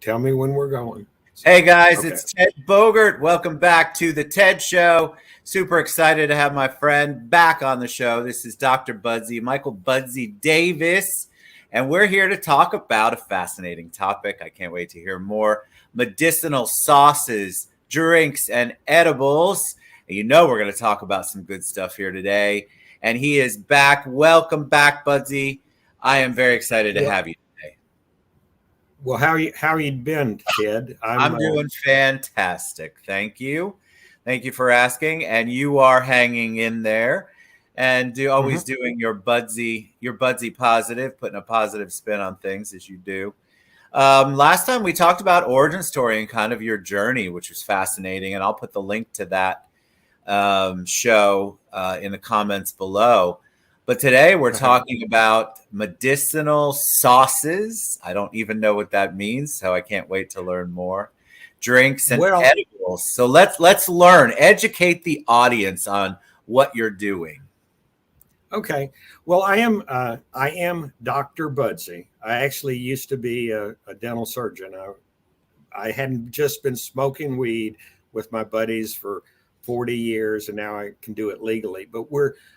Tell me when we're going. Hey guys, Okay. it's Ted Bogert. Welcome back to the TED Show. Super excited to have my friend back on the show. This is Dr. Budsy, Michael Budsy Davis, and we're here to talk about a fascinating topic. I can't wait to hear more. Medicinal sauces, drinks, and edibles. And you know we're going to talk about some good stuff here today. And he is back. Welcome back, Budsy. I am very excited to have you. Well, how you been, Ted? I'm doing fantastic. Thank you. Thank you for asking. And you are hanging in there and always doing your Budsy positive, putting a positive spin on things as you do. Last time we talked about origin story and kind of your journey, which was fascinating. And I'll put the link to that show in the comments below. But today we're talking about medicinal sauces. I don't even know what that means, so I can't wait to learn more. Drinks and edibles. So let's learn. Educate the audience on what you're doing. Okay. Well, I am Dr. Budsy. I actually used to be a dental surgeon. I hadn't just been smoking weed with my buddies for 40 years, and now I can do it legally. But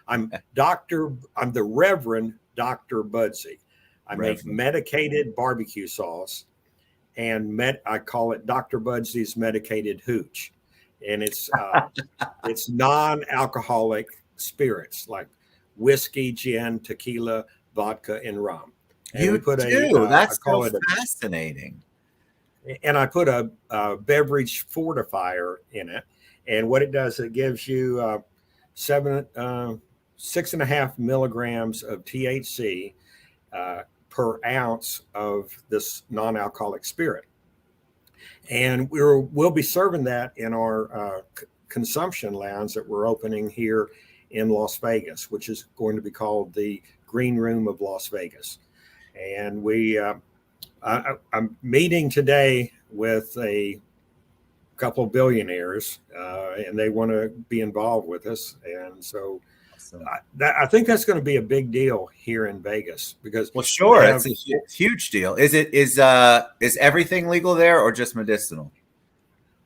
I'm the Reverend Dr. Budsy. I make medicated barbecue sauce, and I call it Dr. Budsy's medicated hooch. And it's non-alcoholic spirits like whiskey, gin, tequila, vodka, and rum. And That's so fascinating. And I put a beverage fortifier in it. And what it does, it gives you 6.5 milligrams of THC per ounce of this non-alcoholic spirit. And we'll be serving that in our consumption lounge that we're opening here in Las Vegas, which is going to be called the Green Room of Las Vegas. And I'm meeting today with a couple of billionaires, and they want to be involved with us. And so I think that's going to be a big deal here in Vegas because it's a huge deal. Is everything legal there or just medicinal?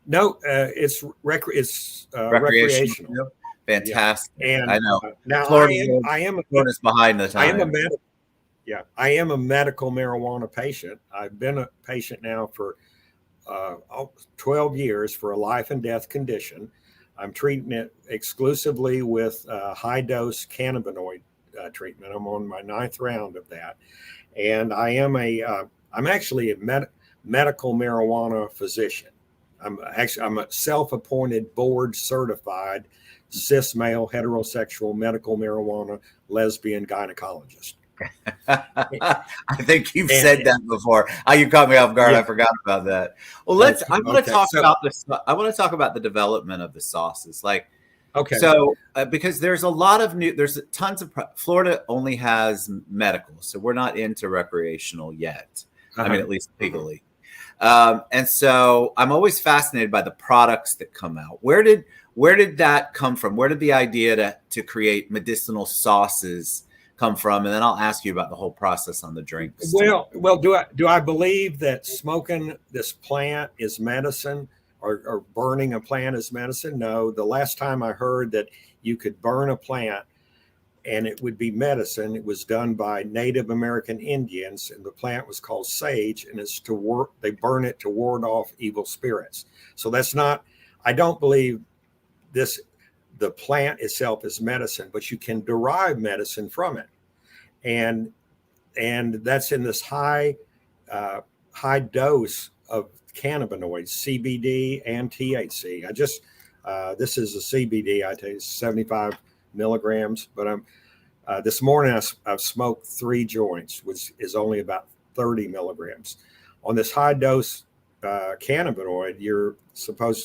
No, it's recreational. Fantastic. Yeah. And I know. Now Florida's behind the time. I am a medical marijuana patient. I've been a patient now for 12 years for a life and death condition. I'm treating it exclusively with high dose cannabinoid treatment. I'm on my 9th round of that. And I'm actually a medical marijuana physician. I'm a self-appointed board certified cis male heterosexual medical marijuana lesbian gynecologist. I think you've said that before. You caught me off guard. Yeah. I forgot about that. Well, I want to talk about this. I want to talk about the development of the sauces. Because there's tons of Florida only has medical, so we're not into recreational yet. I mean, at least legally. And so I'm always fascinated by the products that come out. Where did that come from? Where did the idea to create medicinal sauces come from? And then I'll ask you about the whole process on the drinks. Well, do I believe that smoking this plant is medicine or burning a plant is medicine? No. The last time I heard that you could burn a plant and it would be medicine, it was done by Native American Indians, and the plant was called sage, and they burn it to ward off evil spirits. So I don't believe the plant itself is medicine, but you can derive medicine from it. And that's in this high dose of cannabinoids, CBD and THC. This is a CBD, I take 75 milligrams, but this morning I've smoked 3 joints, which is only about 30 milligrams. On this high dose cannabinoid,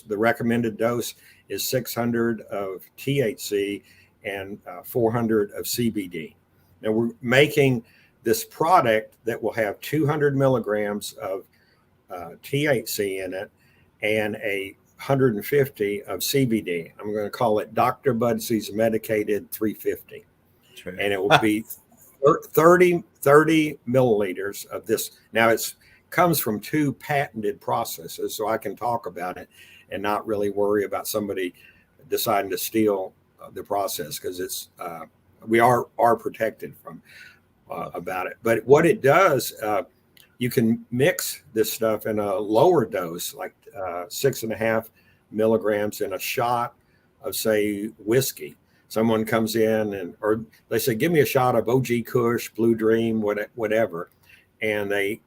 the recommended dose is 600 of THC and 400 of CBD. Now we're making this product that will have 200 milligrams of THC in it and 150 of CBD. I'm going to call it Dr. Budsy's Medicated 350. And it will be 30 milliliters of this. Now it's comes from two patented processes, so I can talk about it and not really worry about somebody deciding to steal the process, because it's we are protected from about it. But what it does, you can mix this stuff in a lower dose, like 6.5 milligrams in a shot of, say, whiskey. Someone comes in or they say, give me a shot of OG Kush, Blue Dream, whatever, and they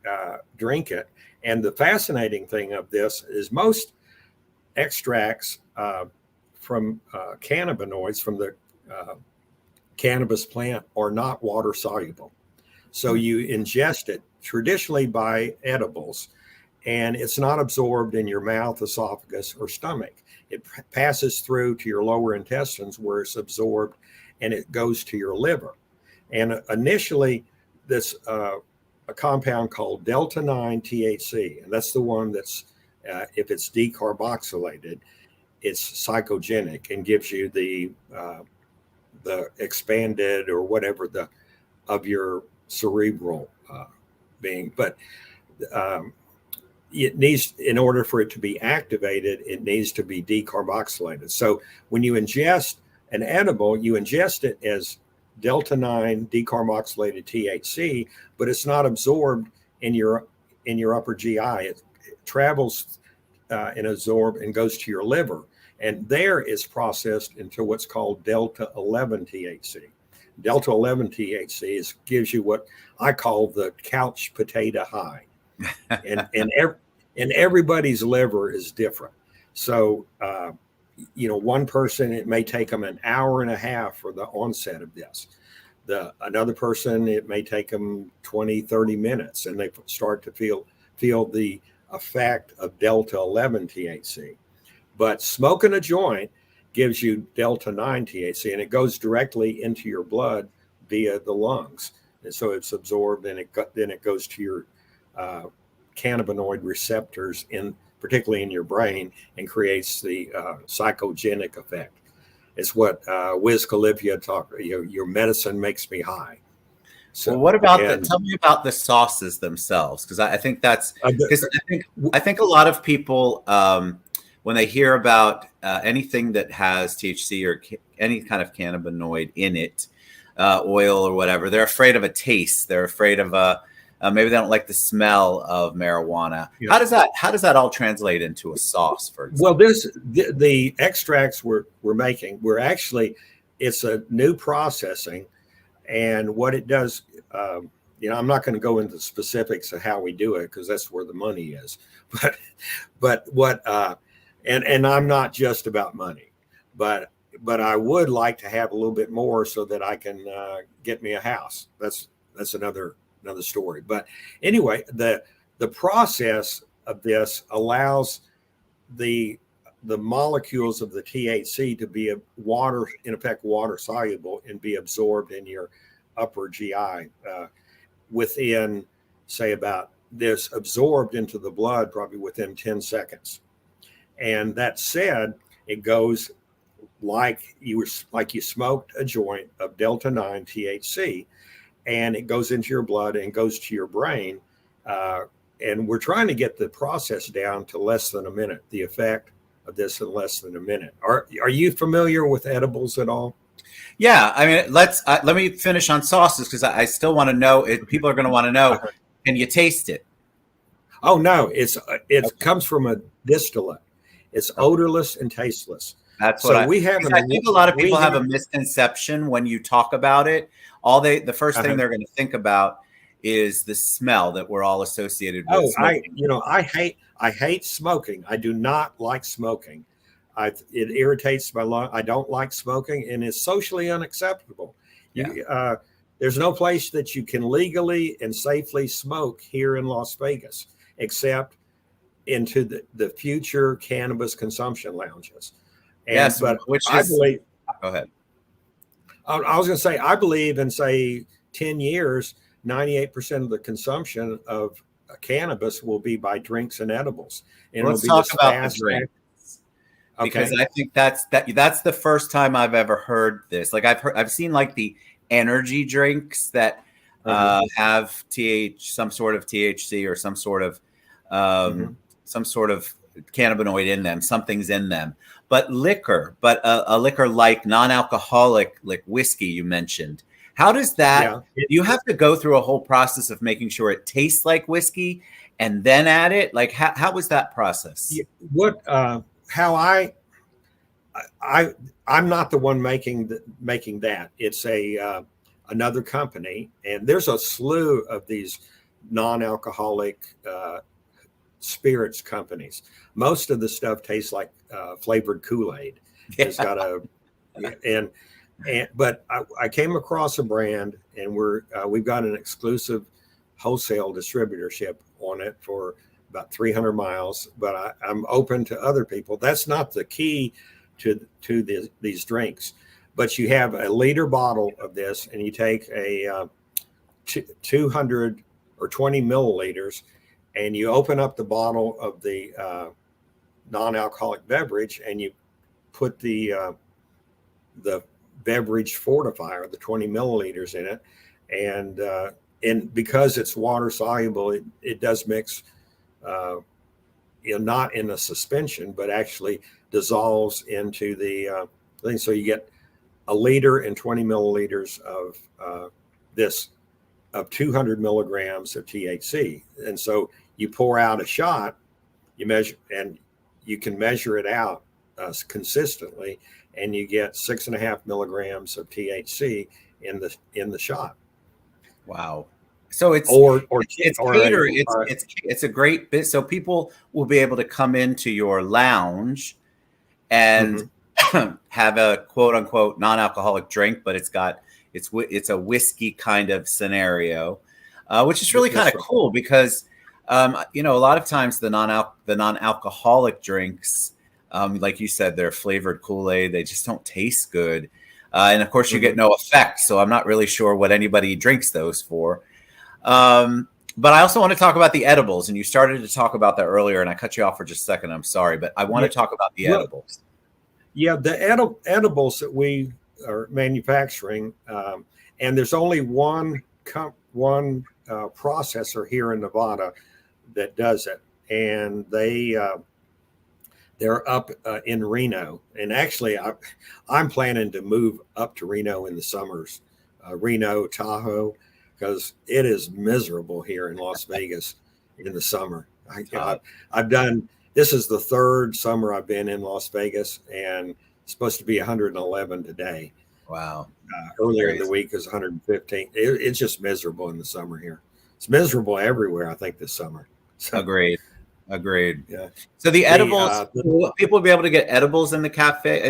drink it. And the fascinating thing of this is most extracts from cannabinoids from the cannabis plant are not water soluble. So you ingest it traditionally by edibles, and it's not absorbed in your mouth, esophagus, or stomach. It passes through to your lower intestines where it's absorbed, and it goes to your liver. And initially, this a compound called delta 9 THC, and that's the one that's if it's decarboxylated, it's psychogenic and gives you the expanded or whatever of your cerebral being. But it needs, in order for it to be activated, it needs to be decarboxylated. So when you ingest an edible, you ingest it as delta 9 decarboxylated THC, but it's not absorbed in your upper GI. It travels and absorbs and goes to your liver, and there is processed into what's called delta 11 THC. Delta 11 THC gives you what I call the couch potato high, and everybody's liver is different. So one person, it may take them an hour and a half for the onset of this. Another person, it may take them 20-30 minutes, and they start to feel the effect of delta 11 THC. But smoking a joint gives you delta 9 THC, and it goes directly into your blood via the lungs. And so it's absorbed, and then it goes to your cannabinoid receptors, particularly in your brain, and creates the psychogenic effect. It's what Wiz Khalifa talked. Your medicine makes me high. So, well, what about tell me about the sauces themselves, because I think that's because I think a lot of people when they hear about anything that has THC or any kind of cannabinoid in it, oil or whatever, they're afraid of a taste. They're afraid of maybe they don't like the smell of marijuana. Yeah. How does that all translate into a sauce, for example? Well, the extracts we're making, it's a new processing, and what it does, I'm not going to go into specifics of how we do it because that's where the money is. But what and I'm not just about money, but I would like to have a little bit more so that I can get me a house. That's another story. But anyway, the process of this allows the molecules of the THC to be in effect water soluble and be absorbed in your upper GI within, say, about this absorbed into the blood probably within 10 seconds. And that said, it goes like you smoked a joint of delta 9 THC, and it goes into your blood and goes to your brain. And we're trying to get the process down to less than a minute, the effect of this in less than a minute. Are you familiar with edibles at all? Yeah, I mean, let me finish on sauces, because I still want to know. People are going to want to know, can you taste it? Oh, no, it comes from a distillate. It's odorless and tasteless. That's what I think a lot of people have a misconception when you talk about it. The first thing they're going to think about is the smell that we're all associated with. I hate smoking. I do not like smoking. It irritates my lung. I don't like smoking, and it's socially unacceptable. Yeah. There's no place that you can legally and safely smoke here in Las Vegas, except into the future cannabis consumption lounges. Yes, but I believe. Go ahead. I was going to say, I believe in, say, 10 years, 98% of the consumption of cannabis will be by drinks and edibles. And let's talk about the drinks, because I think that's the first time I've ever heard this. Like I've seen like the energy drinks that have some sort of THC or Mhm. some sort of cannabinoid in them. Something's in them. But liquor, a liquor like non-alcoholic, like whiskey, you mentioned. How does that? Yeah. You have to go through a whole process of making sure it tastes like whiskey and then add it. Like how was that process? What how I I'm not the one making that. It's a another company, and there's a slew of these non-alcoholic spirits companies. Most of the stuff tastes like flavored Kool-Aid. It's Yeah. got a and but I came across a brand, and we've got an exclusive wholesale distributorship on it for about 300 miles. But I'm open to other people. That's not the key to these drinks. But you have a liter bottle of this, and you take a 200 or 20 milliliters, and you open up the bottle of the non-alcoholic beverage, and you put the beverage fortifier, the 20 milliliters in it, and because it's water soluble, it does mix, not in a suspension, but actually dissolves into the thing. So you get a liter and 20 milliliters of this of 200 milligrams of THC, and so you pour out a shot, you measure, and you can measure it out consistently, and you get 6.5 milligrams of THC in the shot. Wow. So it's it's a great bit. So people will be able to come into your lounge and have a quote unquote non-alcoholic drink, but it's a whiskey kind of scenario, which is really kind of cool because a lot of times the non-alcoholic drinks, like you said, they're flavored Kool-Aid. They just don't taste good. And of course, you get no effect. So I'm not really sure what anybody drinks those for. But I also want to talk about the edibles. And you started to talk about that earlier, and I cut you off for just a second. I'm sorry, but I want to talk about the edibles. Yeah, the edibles that we are manufacturing, and there's only one processor here in Nevada that does it. And they're up in Reno, and actually, I'm planning to move up to Reno in the summers, Reno, Tahoe, because it is miserable here in Las Vegas in the summer. I've done this is the third summer I've been in Las Vegas, and it's supposed to be 111 today. Wow! Earlier in the week is 115. It's just miserable in the summer here. It's miserable everywhere, I think, this summer. So, Agreed. Yeah. So the edibles, people will be able to get edibles in the cafe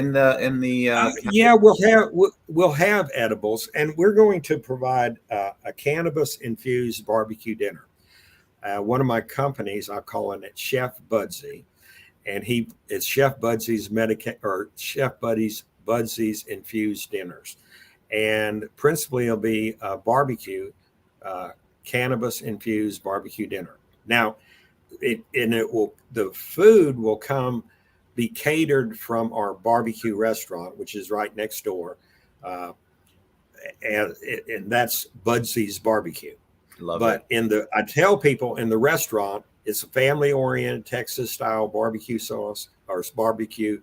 yeah, we'll have edibles, and we're going to provide a cannabis infused barbecue dinner. One of my companies, I'm calling it Chef Budsy, and it's Chef Budsy's Budsy's infused dinners, and principally it'll be a barbecue, cannabis infused barbecue dinner. Now, the food will be catered from our barbecue restaurant, which is right next door, and that's Budsy's Barbecue. Love it. I tell people in the restaurant, it's a family-oriented Texas style barbecue sauce or barbecue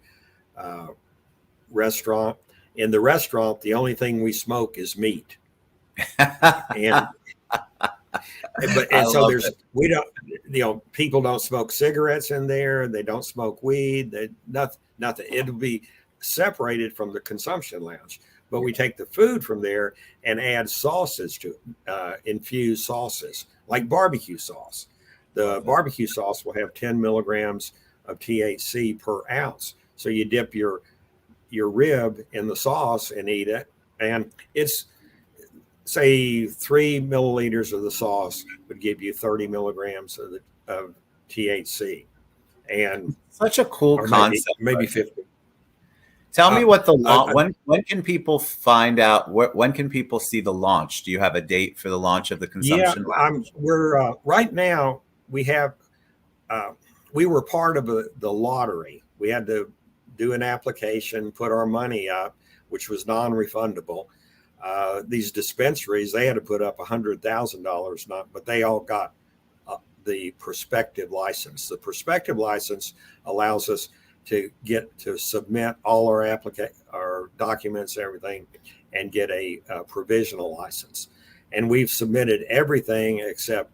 restaurant. In the restaurant, the only thing we smoke is meat, and we don't, people don't smoke cigarettes in there. They don't smoke weed. Nothing. It'll be separated from the consumption lounge. But we take the food from there and add sauces to infused sauces like barbecue sauce. The barbecue sauce will have 10 milligrams of THC per ounce. So you dip your rib in the sauce and eat it, and it's, say, 3 milliliters of the sauce would give you 30 milligrams of THC, and such a cool concept. Maybe 50. Tell me what when can people find out? When can people see the launch? Do you have a date for the launch of the consumption? Yeah, we're right now. We have we were part of the lottery. We had to do an application, put our money up, which was non-refundable. these dispensaries, they had to put up $100,000, but they all got the prospective license. The prospective license allows us to submit all our documents, everything, and get a provisional license. And we've submitted everything except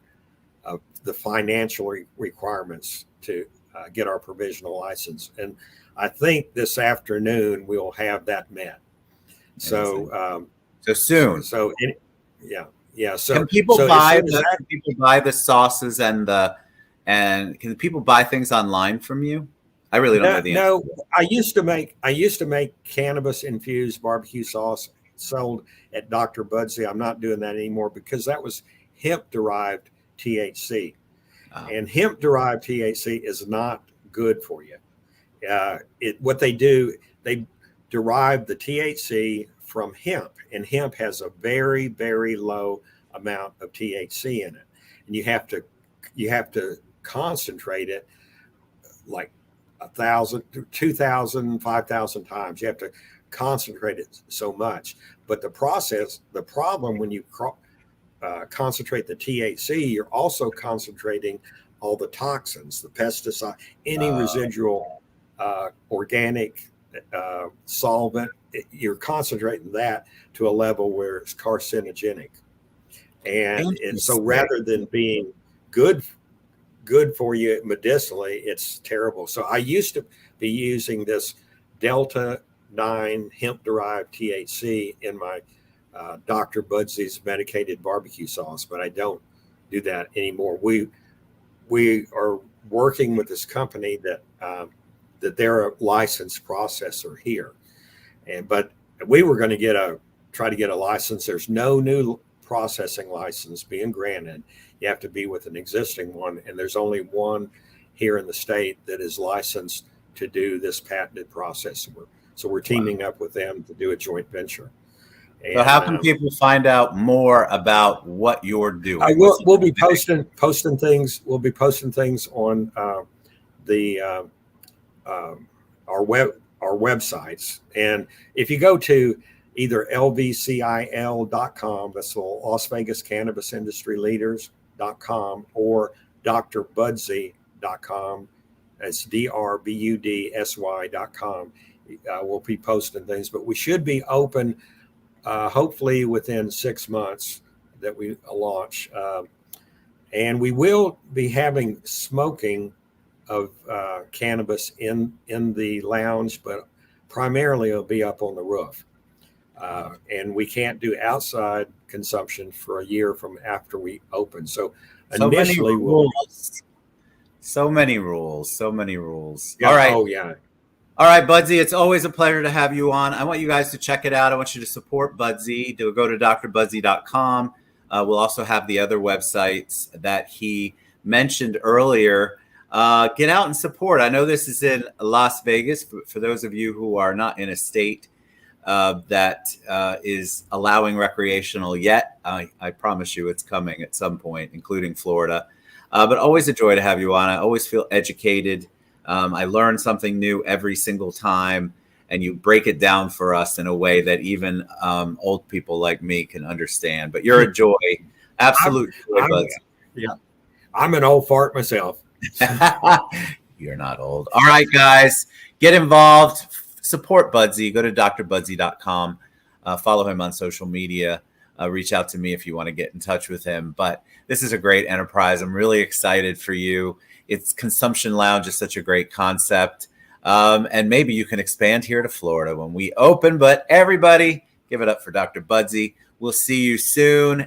the financial requirements to get our provisional license. And I think this afternoon we'll have that met. So soon. Yeah. So can people buy the sauces and can people buy things online from you? I really don't know the answer. No, I used to make cannabis infused barbecue sauce sold at Dr. Budsy. I'm not doing that anymore because that was hemp derived THC. And hemp derived THC is not good for you. What they do, they derive the THC from hemp, and hemp has a very, very low amount of THC in it. And you have to concentrate it like 1,000, 2,000, 5,000 times. You have to concentrate it so much. But the problem when you concentrate the THC, you're also concentrating all the toxins, the pesticide, any residual organic solvent. You're concentrating that to a level where it's carcinogenic. And so rather than being good for you medicinally, it's terrible. So I used to be using this Delta 9 hemp derived THC in my Dr. Budsy's medicated barbecue sauce, but I don't do that anymore. We are working with this company that they're a licensed processor here, but we were going to try to get a license. There's no new processing license being granted. You have to be with an existing one, and there's only one here in the state that is licensed to do this patented process. So we're teaming up with them to do a joint venture. And, so how can people find out more about what you're doing? We'll be posting things. We'll be posting things on our websites. And if you go to either lvcil.com, that's the Las Vegas Cannabis Industry Leaders.com, or drbudsy.com, that's drbudsy.com. We'll be posting things, but we should be open hopefully within 6 months that we launch. And we will be having smoking of cannabis in the lounge, but primarily it'll be up on the roof. And we can't do outside consumption for a year from after we open. So initially so many rules. Yeah, all right. Oh yeah. All right, Budsy, it's always a pleasure to have you on. I want you guys to check it out. I want you to support Budsy. Go to drbudsy.com. We'll also have the other websites that he mentioned earlier. Get out and support. I know this is in Las Vegas. For those of you who are not in a state that is allowing recreational yet, I promise you it's coming at some point, including Florida. But always a joy to have you on. I always feel educated. I learn something new every single time, and you break it down for us in a way that even old people like me can understand. But you're a joy, absolute joy, Budsy. Yeah, I'm an old fart myself. You're not old. All right, guys, get involved. Support Budsy. Go to drbudsy.com. Follow him on social media. Reach out to me if you want to get in touch with him. But this is a great enterprise. I'm really excited for you. It's Consumption Lounge is such a great concept. And maybe you can expand here to Florida when we open. But everybody, give it up for Dr. Budsy. We'll see you soon.